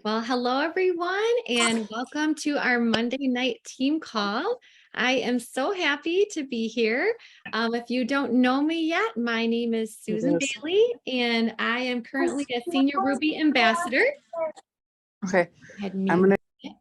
Well, hello everyone, and welcome to our Monday night team call. I am so happy to be here. If you don't know me yet, my name is It Susan is. Bailey, and I am currently a senior Ruby ambassador. Okay, Had I'm mute. gonna.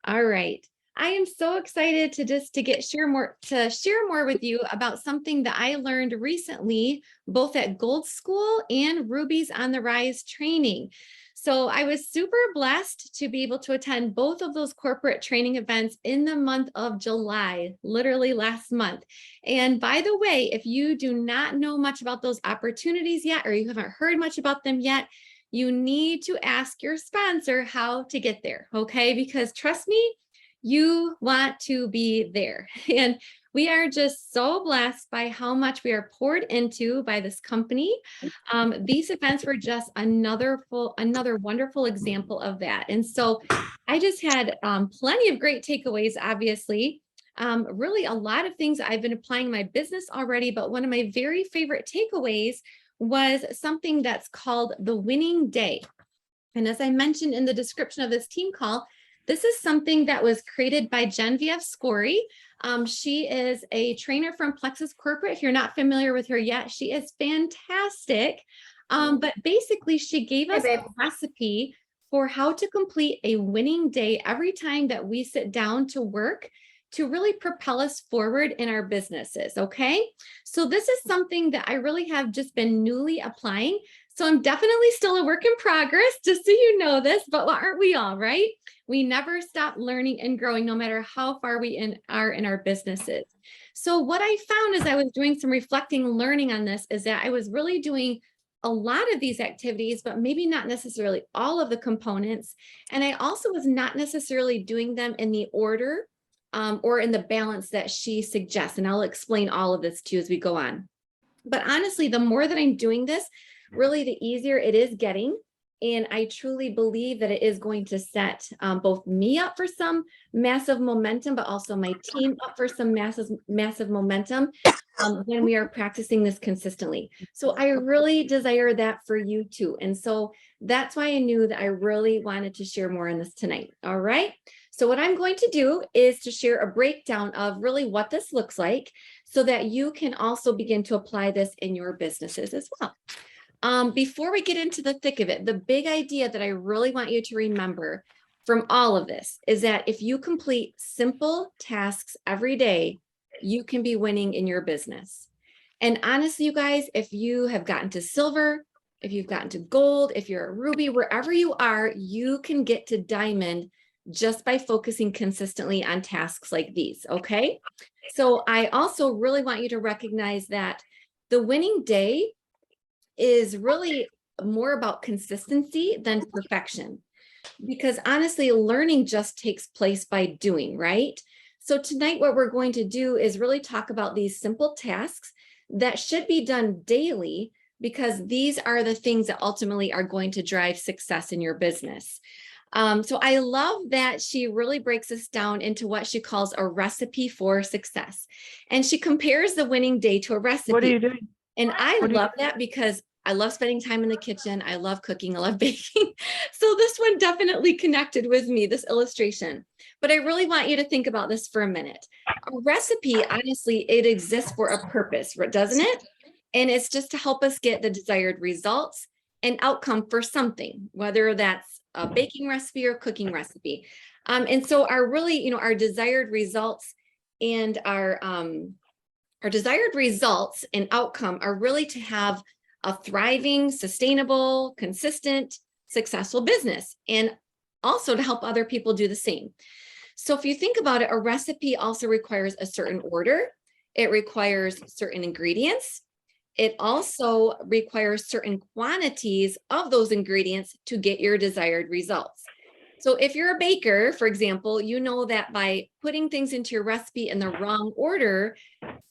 All right. I am so excited to share more with you about something that I learned recently, both at Gold School and Ruby's on the Rise training. So I was super blessed to be able to attend both of those corporate training events in the month of July, literally last month. And by the way, if you do not know much about those opportunities yet, or you haven't heard much about them yet, you need to ask your sponsor how to get there, okay? Because trust me, you want to be there. And we are just so blessed by how much we are poured into by this company. These events were just another wonderful example of that. And so I just had plenty of great takeaways, obviously. Really a lot of things I've been applying in my business already, but one of my very favorite takeaways was something that's called the winning day. And as I mentioned in the description of this team call, this is something that was created by Genevieve Skory. She is a trainer from Plexus Corporate. If you're not familiar with her yet, she is fantastic. But basically, she gave us a recipe for how to complete a winning day every time that we sit down to work to really propel us forward in our businesses. Okay. So this is something that I really have just been newly applying. So I'm definitely still a work in progress, just so you know this, but aren't we all, right? We never stop learning and growing no matter how far we are in our businesses. So what I found as I was doing some reflecting and learning on this is that I was really doing a lot of these activities, but maybe not necessarily all of the components. And I also was not necessarily doing them in the order or in the balance that she suggests. And I'll explain all of this to you as we go on. But honestly, the more that I'm doing this, really the easier it is getting. And I truly believe that it is going to set both me up for some massive momentum, but also my team up for some massive momentum when we are practicing this consistently. So I really desire that for you too. And so that's why I knew that I really wanted to share more on this tonight. All right. So what I'm going to do is to share a breakdown of really what this looks like so that you can also begin to apply this in your businesses as well. Before we get into the thick of it, the big idea that I really want you to remember from all of this is that if you complete simple tasks every day, you can be winning in your business. And honestly, you guys, if you have gotten to silver, if you've gotten to gold, if you're a ruby, wherever you are, you can get to diamond just by focusing consistently on tasks like these, okay? So I also really want you to recognize that the winning day is really more about consistency than perfection. Because honestly, learning just takes place by doing, right? So tonight, what we're going to do is really talk about these simple tasks that should be done daily, because these are the things that ultimately are going to drive success in your business. So I love that she really breaks this down into what she calls a recipe for success. And she compares the winning day to a recipe. What are you doing? And I love that because I love spending time in the kitchen. I love cooking. I love baking. So this one definitely connected with me, this illustration. But I really want you to think about this for a minute. A recipe, honestly, it exists for a purpose, doesn't it? And it's just to help us get the desired results and outcome for something, whether that's a baking recipe or cooking recipe. And so our desired results and our desired results and outcome are really to have a thriving, sustainable, consistent, successful business, and also to help other people do the same. So if you think about it, a recipe also requires a certain order. It requires certain ingredients. It also requires certain quantities of those ingredients to get your desired results. So if you're a baker, for example, you know that by putting things into your recipe in the wrong order,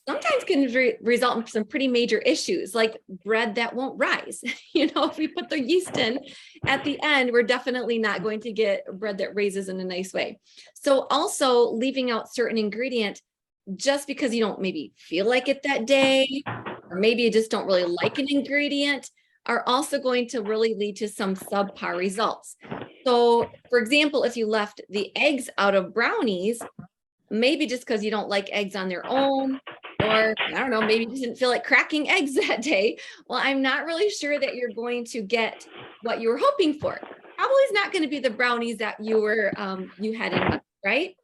sometimes can result in some pretty major issues, like bread that won't rise. If we put the yeast in at the end, we're definitely not going to get bread that raises in a nice way. So also leaving out certain ingredient just because you don't maybe feel like it that day, or maybe you just don't really like an ingredient, are also going to really lead to some subpar results. So for example, if you left the eggs out of brownies, maybe just because you don't like eggs on their own, or I don't know, maybe you didn't feel like cracking eggs that day. Well, I'm not really sure that you're going to get what you were hoping for. Probably is not going to be the brownies that you had in mind, right?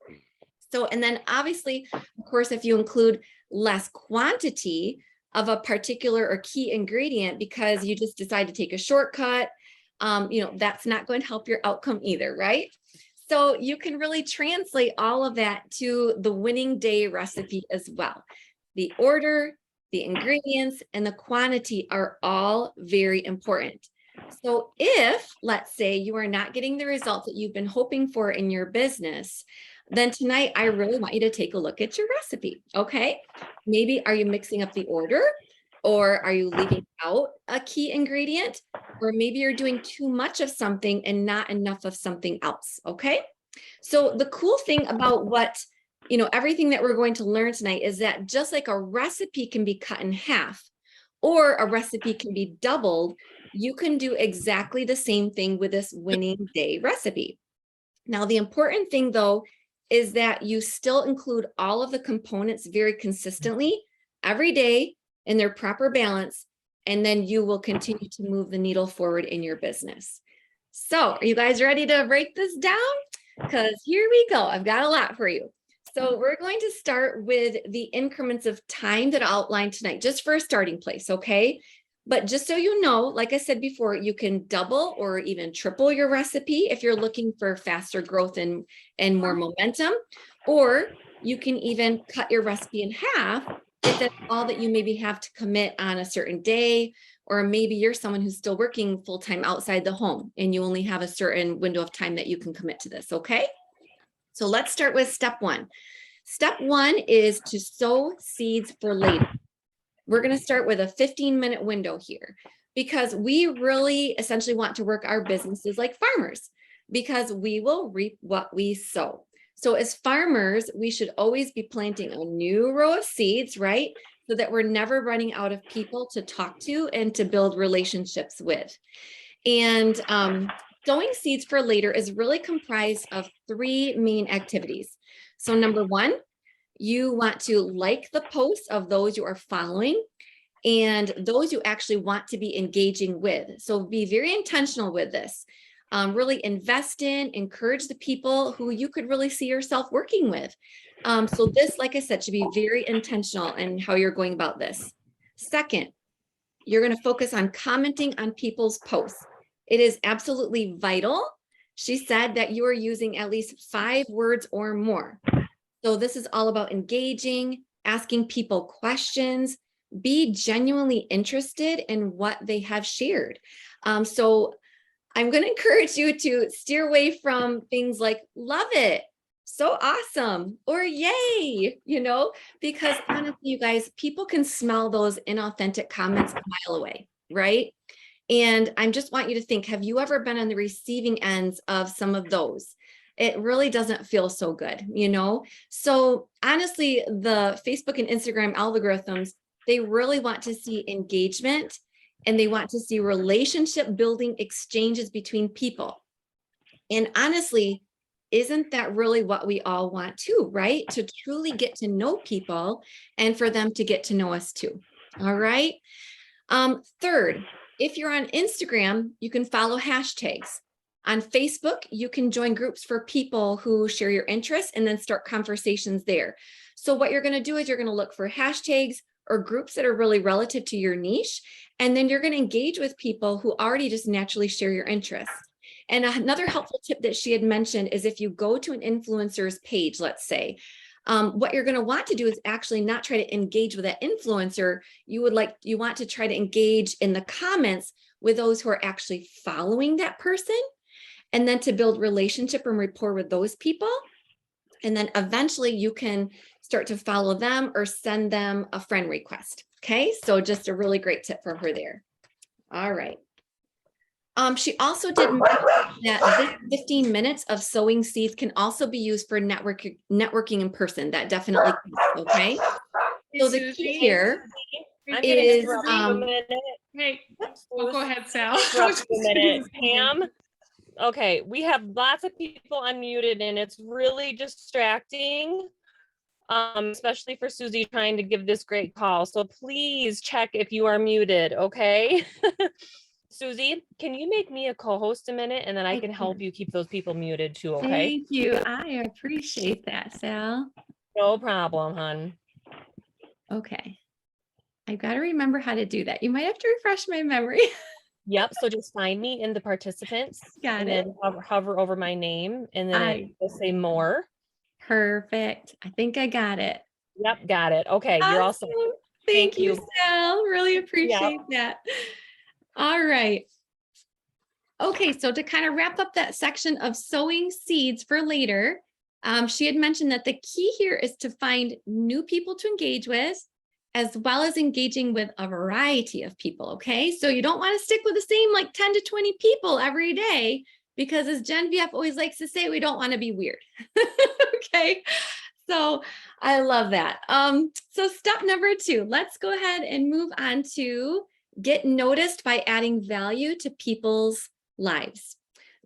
So, and then obviously, of course, if you include less quantity of a particular or key ingredient because you just decide to take a shortcut, that's not going to help your outcome either, right? So you can really translate all of that to the winning day recipe as well. The order, the ingredients, and the quantity are all very important. So if, let's say, you are not getting the results that you've been hoping for in your business, then tonight I really want you to take a look at your recipe, okay? Maybe are you mixing up the order, or are you leaving out a key ingredient? Or maybe you're doing too much of something and not enough of something else, okay? So the cool thing about everything that we're going to learn tonight is that just like a recipe can be cut in half or a recipe can be doubled, you can do exactly the same thing with this winning day recipe. Now, the important thing though is that you still include all of the components very consistently every day in their proper balance, and then you will continue to move the needle forward in your business. So are you guys ready to break this down? Because here we go. I've got a lot for you. So we're going to start with the increments of time that I'll outline tonight, just for a starting place, okay? But just so you know, like I said before, you can double or even triple your recipe if you're looking for faster growth and more momentum, or you can even cut your recipe in half if that's all that you maybe have to commit on a certain day, or maybe you're someone who's still working full-time outside the home and you only have a certain window of time that you can commit to this, okay? So let's start with step one. Step one is to sow seeds for later. We're going to start with a 15-minute window here because we really essentially want to work our businesses like farmers because we will reap what we sow. So as farmers, we should always be planting a new row of seeds, right? So that we're never running out of people to talk to and to build relationships with. And sowing seeds for later is really comprised of three main activities. So number one, you want to like the posts of those you are following and those you actually want to be engaging with. So be very intentional with this. Really invest in, encourage the people who you could really see yourself working with. So this, like I said, should be very intentional in how you're going about this. Second, you're going to focus on commenting on people's posts. It is absolutely vital. She said that you are using at least 5 words or more. So this is all about engaging, asking people questions, be genuinely interested in what they have shared. So I'm going to encourage you to steer away from things like love it, so awesome, or yay, because honestly, you guys, people can smell those inauthentic comments a mile away, right? And I just want you to think, have you ever been on the receiving ends of some of those? It really doesn't feel so good, So honestly, the Facebook and Instagram algorithms, they really want to see engagement and they want to see relationship building exchanges between people. And honestly, isn't that really what we all want too, right? To truly get to know people and for them to get to know us too. All right. Third, if you're on Instagram, you can follow hashtags. On Facebook, you can join groups for people who share your interests and then start conversations there. So what you're going to do is you're going to look for hashtags or groups that are really relative to your niche. And then you're going to engage with people who already just naturally share your interests. And another helpful tip that she had mentioned is if you go to an influencer's page, let's say, what you're going to want to do is actually not try to engage with that influencer. You want to try to engage in the comments with those who are actually following that person, and then to build relationship and rapport with those people. And then eventually you can start to follow them or send them a friend request. Okay, so just a really great tip from her there. All right. She also did mention that this 15 minutes of sowing seeds can also be used for networking in person. That definitely can, okay? So the key here is Hey, go ahead, Sal. A minute. Pam, Okay, we have lots of people unmuted and it's really distracting, especially for Susie trying to give this great call. So please check if you are muted, okay? Susie, can you make me a co-host a minute and then I can help you keep those people muted too, okay? Thank you. I appreciate that, Sal. No problem, hon. Okay. I've got to remember how to do that. You might have to refresh my memory. Yep, so just find me in the participants. Got and it. then hover over my name and then it will say more. Perfect. I think I got it. Yep, got it. Okay, you're all set. Awesome. Thank you, Sal. Really appreciate that. All right. Okay, so to kind of wrap up that section of sowing seeds for later, she had mentioned that the key here is to find new people to engage with, as well as engaging with a variety of people, okay? So you don't want to stick with the same like 10 to 20 people every day, because as Genevieve always likes to say, we don't want to be weird, okay? So I love that. So step number 2, let's go ahead and move on to get noticed by adding value to people's lives.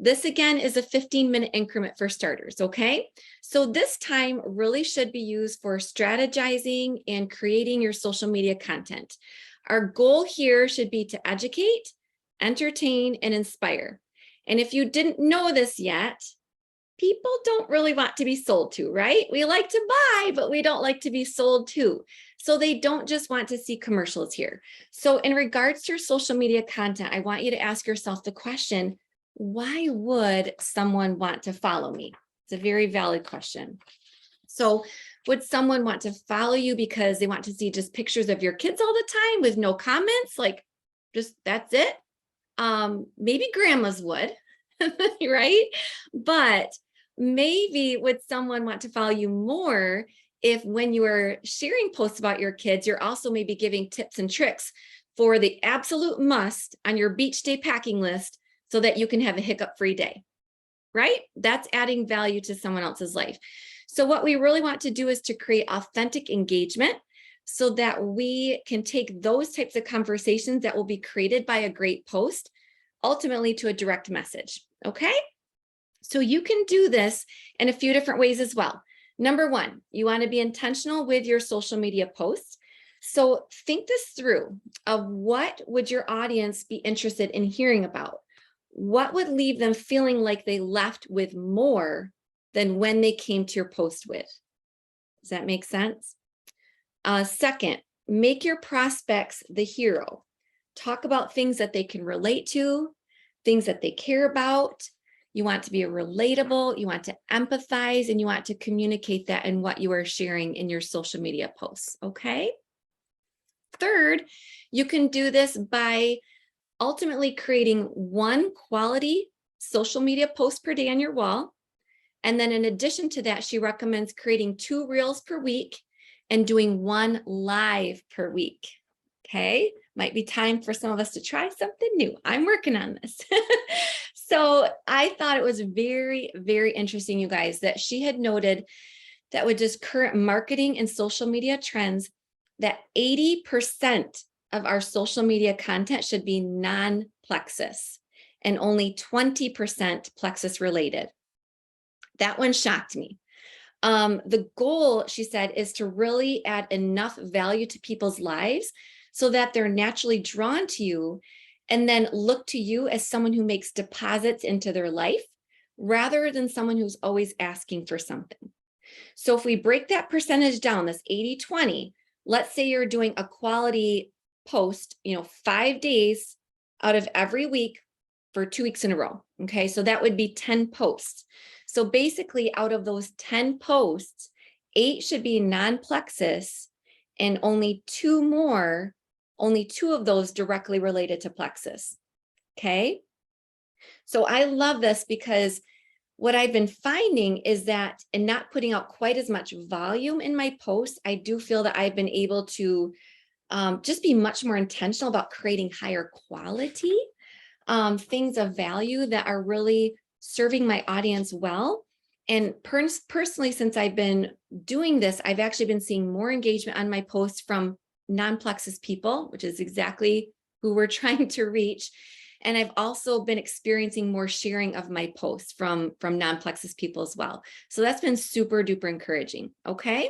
This again is a 15-minute increment for starters, okay? So this time really should be used for strategizing and creating your social media content. Our goal here should be to educate, entertain, and inspire. And if you didn't know this yet, people don't really want to be sold to, right? We like to buy, but we don't like to be sold to. So they don't just want to see commercials here. So in regards to your social media content, I want you to ask yourself the question, why would someone want to follow me? It's a very valid question. So would someone want to follow you because they want to see just pictures of your kids all the time with no comments? Like, just that's it? Maybe grandmas would, right? But maybe would someone want to follow you more if when you are sharing posts about your kids, you're also maybe giving tips and tricks for the absolute must on your beach day packing list so that you can have a hiccup-free day, right? That's adding value to someone else's life. So what we really want to do is to create authentic engagement so that we can take those types of conversations that will be created by a great post ultimately to a direct message, okay? So you can do this in a few different ways as well. Number 1, you want to be intentional with your social media posts. So think this through of what would your audience be interested in hearing about? What would leave them feeling like they left with more than when they came to your post with? Does that make sense? Second, make your prospects the hero. Talk about things that they can relate to, things that they care about. You want to be relatable, you want to empathize, and you want to communicate that in what you are sharing in your social media posts, okay? Third, you can do this by ultimately creating one quality social media post per day on your wall. And then in addition to that, she recommends creating 2 reels per week and doing 1 live per week. Okay, might be time for some of us to try something new. I'm working on this. So I thought it was very, very interesting, you guys, that she had noted that with just current marketing and social media trends, that 80% of our social media content should be non-Plexus and only 20% Plexus related. That one shocked me. The goal, she said, is to really add enough value to people's lives so that they're naturally drawn to you and then look to you as someone who makes deposits into their life rather than someone who's always asking for something. So if we break that percentage down, this 80-20, let's say you're doing a quality post, 5 days out of every week for 2 weeks in a row. Okay, so that would be 10 posts. So basically out of those 10 posts, 8 should be non-Plexus and only 2 of those directly related to Plexus. Okay, so I love this because what I've been finding is that in not putting out quite as much volume in my posts, I do feel that I've been able to just be much more intentional about creating higher quality things of value that are really serving my audience well. And personally, since I've been doing this, I've actually been seeing more engagement on my posts from non-Plexus people, which is exactly who we're trying to reach. And I've also been experiencing more sharing of my posts from non-Plexus people as well. So that's been super duper encouraging. Okay.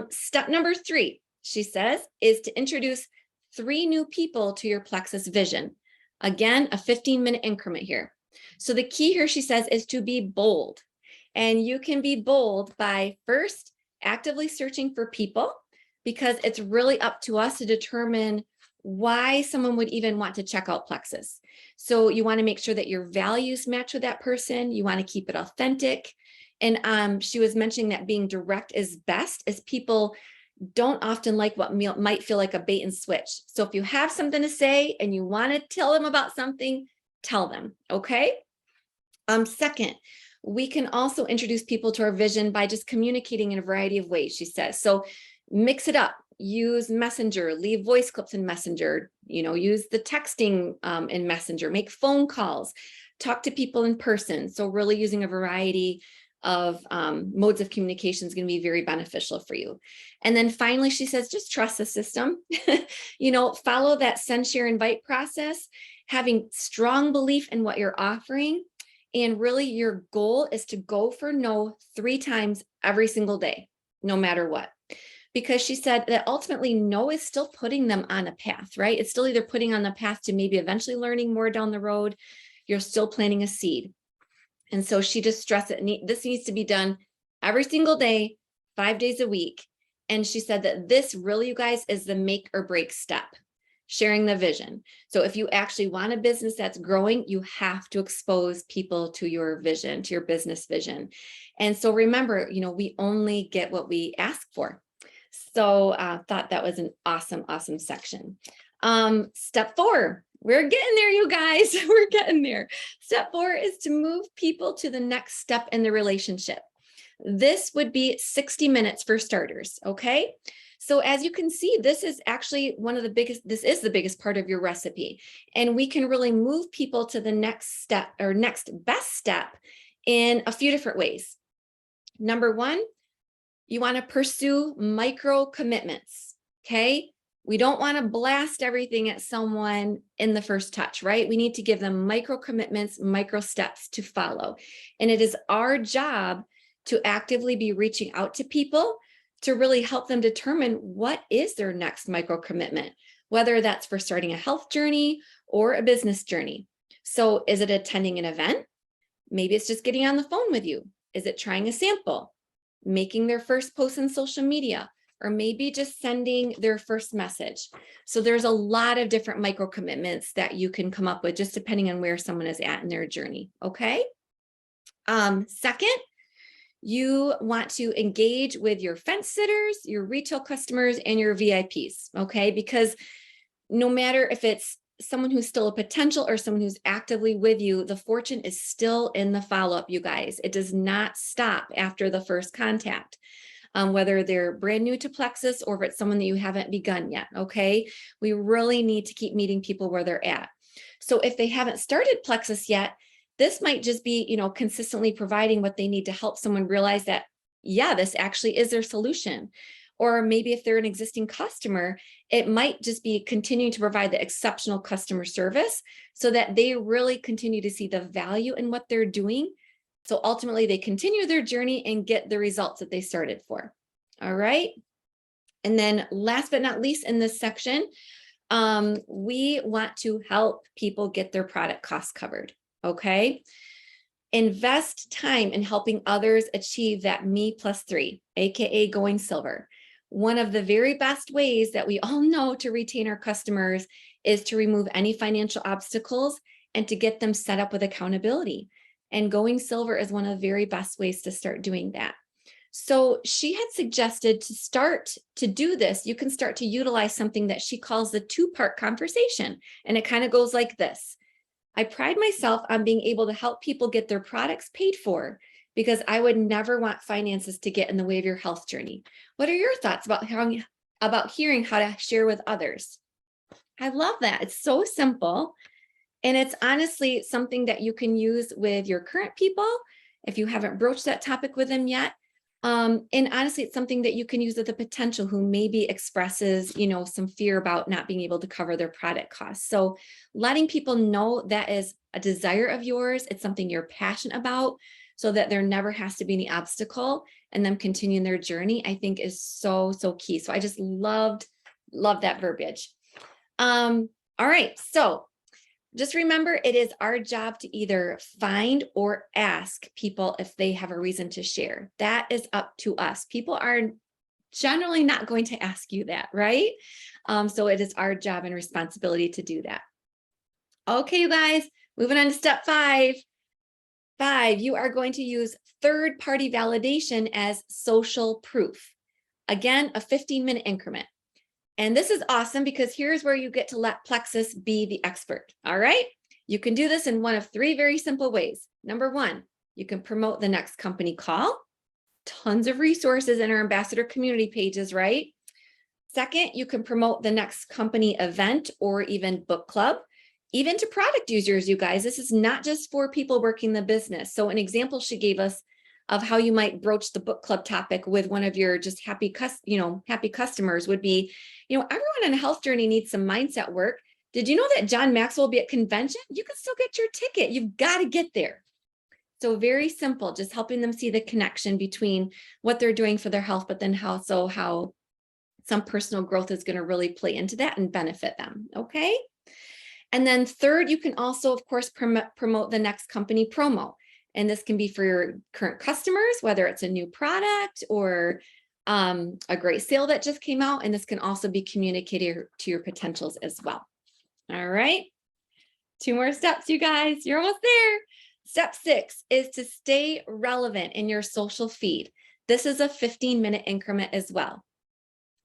Step number 3, she says, is to introduce 3 new people to your Plexus vision. Again, a 15-minute increment here. So the key here, she says, is to be bold. And you can be bold by first actively searching for people, because it's really up to us to determine why someone would even want to check out Plexus. So you want to make sure that your values match with that person. You want to keep it authentic. And she was mentioning that being direct is best, as people don't often like what might feel like a bait and switch. So if you have something to say and you want to tell them about something, tell them, okay? Second, we can also introduce people to our vision by just communicating in a variety of ways, she says. So mix it up, use Messenger, leave voice clips in Messenger, use the texting in Messenger, make phone calls, talk to people in person. So really using a variety of modes of communication is going to be very beneficial for you. And then finally, she says, just trust the system, follow that send, share, invite process, having strong belief in what you're offering. And really your goal is to go for no 3 times every single day, no matter what. Because she said that ultimately no is still putting them on a path, right? It's still either putting on the path to maybe eventually learning more down the road. You're still planting a seed. And so she just stressed that this needs to be done every single day, 5 days a week. And she said that this really, you guys, is the make or break step, sharing the vision. So if you actually want a business that's growing, you have to expose people to your vision, to your business vision. And so remember, we only get what we ask for. So I thought that was an awesome, awesome section. Step 4. We're getting there, you guys. We're getting there. Step 4 is to move people to the next step in the relationship. This would be 60 minutes for starters. Okay. So as you can see, this is actually this is the biggest part of your recipe. And we can really move people to the next step or next best step in a few different ways. Number 1, you want to pursue micro commitments. Okay. We don't want to blast everything at someone in the first touch, right? We need to give them micro commitments, micro steps to follow. And it is our job to actively be reaching out to people to really help them determine what is their next micro commitment, whether that's for starting a health journey or a business journey. So is it attending an event? Maybe it's just getting on the phone with you. Is it trying a sample, making their first post on social media, or maybe just sending their first message? So there's a lot of different micro commitments that you can come up with just depending on where someone is at in their journey. Okay. Second, you want to engage with your fence sitters, your retail customers, and your VIPs. Okay. Because no matter if it's someone who's still a potential or someone who's actively with you, the fortune is still in the follow-up, you guys. It does not stop after the first contact. Whether they're brand new to Plexus or if it's someone that you haven't begun yet, okay? We really need to keep meeting people where they're at. So if they haven't started Plexus yet, this might just be, consistently providing what they need to help someone realize that, yeah, this actually is their solution. Or maybe if they're an existing customer, it might just be continuing to provide the exceptional customer service so that they really continue to see the value in what they're doing. So ultimately they continue their journey and get the results that they started for. All right. And then last but not least in this section, we want to help people get their product costs covered. Okay. Invest time in helping others achieve that me+3, AKA going silver. One of the very best ways that we all know to retain our customers is to remove any financial obstacles and to get them set up with accountability. And going silver is one of the very best ways to start doing that. So she had suggested to start to do this, you can start to utilize something that she calls the 2-part conversation. And it kind of goes like this. I pride myself on being able to help people get their products paid for because I would never want finances to get in the way of your health journey. What are your thoughts about hearing how to share with others? I love that. It's so simple. And it's honestly something that you can use with your current people if you haven't broached that topic with them yet, And honestly, it's something that you can use with a potential who maybe expresses, some fear about not being able to cover their product costs. So letting people know that is a desire of yours, it's something you're passionate about, so that there never has to be any obstacle and them continuing their journey, I think is so, so key. So I just love that verbiage. All right. So just remember, it is our job to either find or ask people if they have a reason to share. That is up to us. People are generally not going to ask you that, right? So it is our job and responsibility to do that. Okay, you guys, moving on to step 5. 5, you are going to use third-party validation as social proof. Again, a 15-minute increment. And this is awesome because here's where you get to let Plexus be the expert. All right. You can do this in one of 3 very simple ways. Number 1, you can promote the next company call. Tons of resources in our ambassador community pages, right? Second, you can promote the next company event or even book club, even to product users, you guys. This is not just for people working the business. So an example she gave us of how you might broach the book club topic with one of your just happy customers would be, everyone on a health journey needs some mindset work. Did you know that John Maxwell will be at convention? You can still get your ticket. You've got to get there. So very simple, just helping them see the connection between what they're doing for their health, but then how some personal growth is going to really play into that and benefit them. Okay. And then third, you can also, of course, promote the next company promo. And this can be for your current customers, whether it's a new product or a great sale that just came out. And this can also be communicated to your potentials as well. All right. 2 more steps, you guys. You're almost there. Step 6 is to stay relevant in your social feed. This is a 15-minute increment as well.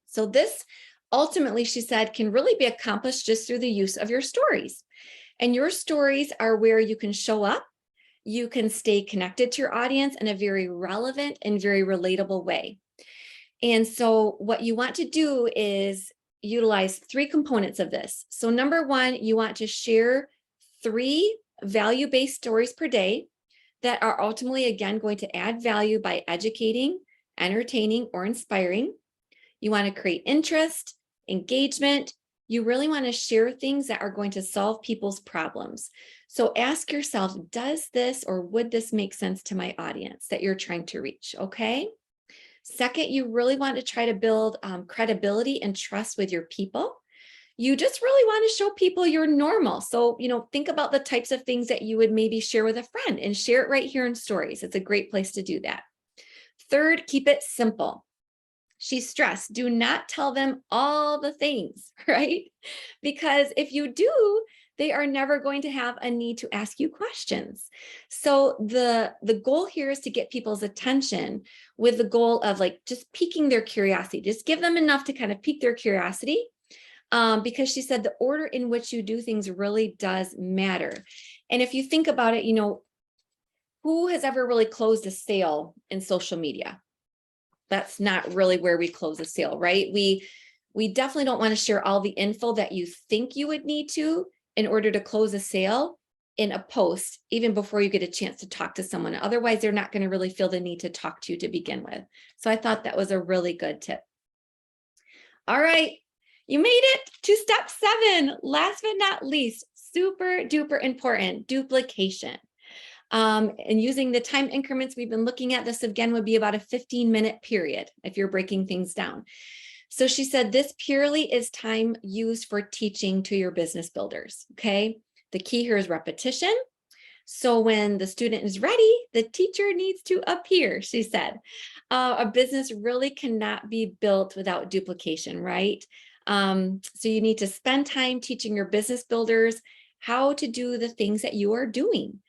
So this ultimately, she said, can really be accomplished just through the use of your stories. And your stories are where you can show up. You can stay connected to your audience in a very relevant and very relatable way. And so what you want to do is utilize 3 components of this. So number 1, you want to share 3 value-based stories per day that are ultimately, again, going to add value by educating, entertaining, or inspiring. You want to create interest, engagement. You really want to share things that are going to solve people's problems. So ask yourself, does this or would this make sense to my audience that you're trying to reach? Okay. Second, you really want to try to build credibility and trust with your people. You just really want to show people you're normal. So, think about the types of things that you would maybe share with a friend and share it right here in stories. It's a great place to do that. Third, keep it simple. She stressed, do not tell them all the things, right? Because if you do, they are never going to have a need to ask you questions. So the goal here is to get people's attention with the goal of just piquing their curiosity. Just give them enough to kind of pique their curiosity. Because she said the order in which you do things really does matter. And if you think about it, who has ever really closed a sale in social media? That's not really where we close a sale, right? We definitely don't want to share all the info that you think you would need to in order to close a sale in a post, even before you get a chance to talk to someone. Otherwise, they're not going to really feel the need to talk to you to begin with. So I thought that was a really good tip. All right, you made it to step 7. Last but not least, super duper important, duplication. And using the time increments we've been looking at, this again would be about a 15-minute period if you're breaking things down. So she said this purely is time used for teaching to your business builders, okay? The key here is repetition. So when the student is ready, the teacher needs to appear, she said. A business really cannot be built without duplication, right? So you need to spend time teaching your business builders how to do the things that you are doing.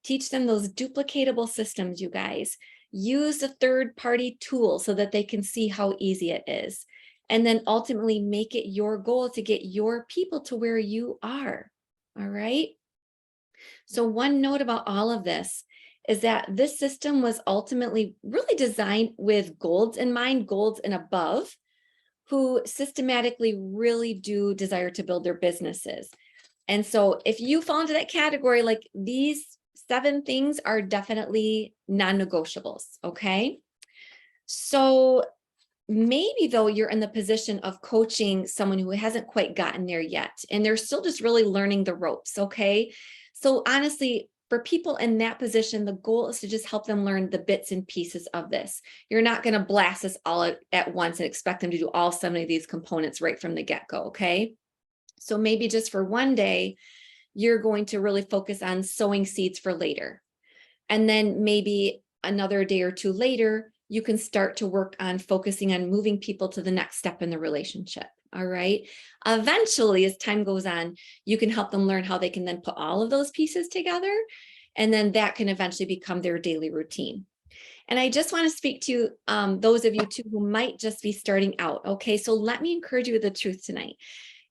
Teach them those duplicatable systems, you guys. Use the third-party tool so that they can see how easy it is. And then ultimately make it your goal to get your people to where you are. All right. So one note about all of this is that this system was ultimately really designed with golds in mind, golds and above, who systematically really do desire to build their businesses. And so if you fall into that category, these 7 things are definitely non-negotiables, okay? So maybe though you're in the position of coaching someone who hasn't quite gotten there yet, and they're still just really learning the ropes, okay? So honestly, for people in that position, the goal is to just help them learn the bits and pieces of this. You're not going to blast this all at once and expect them to do all 70 of these components right from the get-go, okay? So maybe just for one day, you're going to really focus on sowing seeds for later. And then maybe another day or two later, you can start to work on focusing on moving people to the next step in the relationship. All right. Eventually, as time goes on, you can help them learn how they can then put all of those pieces together. And then that can eventually become their daily routine. And I just want to speak to those of you too who might just be starting out. Okay. So let me encourage you with the truth tonight.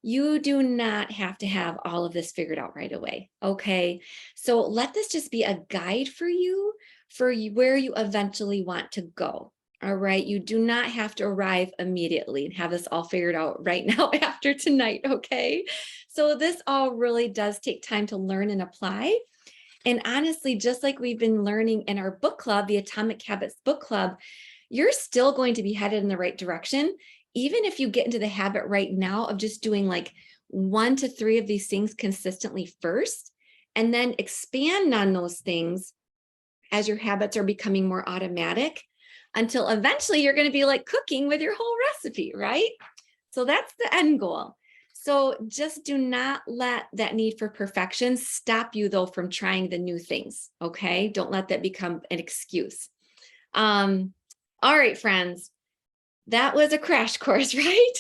You do not have to have all of this figured out right away. Okay. So let this just be a guide for you where you eventually want to go. All right. You do not have to arrive immediately and have this all figured out right now after tonight. Okay. So this all really does take time to learn and apply. And honestly, just like we've been learning in our book club, the Atomic Habits book club, you're still going to be headed in the right direction. Even if you get into the habit right now of just doing like 1 to 3 of these things consistently first, and then expand on those things as your habits are becoming more automatic, until eventually you're going to be like cooking with your whole recipe, right? So that's the end goal. So just do not let that need for perfection stop you though from trying the new things. Okay. Don't let that become an excuse. All right, friends, that was a crash course, right?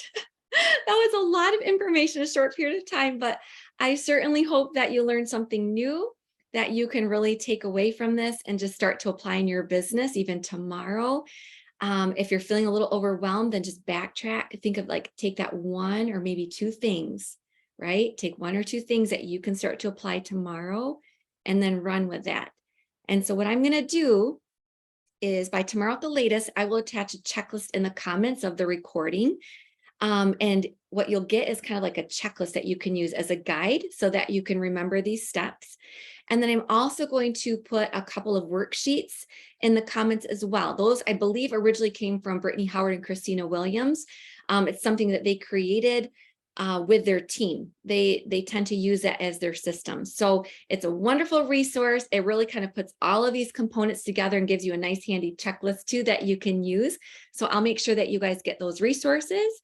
That was a lot of information in a short period of time, but I certainly hope that you learned something new that you can really take away from this and just start to apply in your business even tomorrow. If you're feeling a little overwhelmed, then just backtrack. Think of like, take that 1 or maybe 2 things, right? Take 1 or 2 things that you can start to apply tomorrow and then run with that. And so what I'm going to do is by tomorrow at the latest, I will attach a checklist in the comments of the recording. And what you'll get is kind of like a checklist that you can use as a guide so that you can remember these steps. And then I'm also going to put a couple of worksheets in the comments as well. Those I believe originally came from Brittany Howard and Christina Williams. It's something that they created with their team. They tend to use that as their system. So it's a wonderful resource. It really kind of puts all of these components together and gives you a nice handy checklist too that you can use. So I'll make sure that you guys get those resources.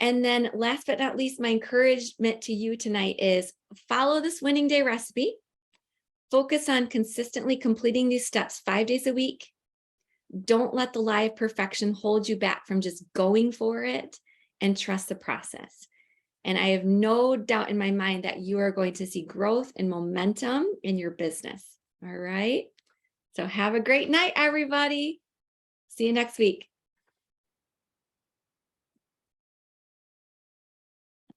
And then last but not least, my encouragement to you tonight is follow this winning day recipe. Focus on consistently completing these steps 5 days a week. Don't let the lie of perfection hold you back from just going for it, and trust the process. And I have no doubt in my mind that you are going to see growth and momentum in your business. All right. So have a great night, everybody. See you next week.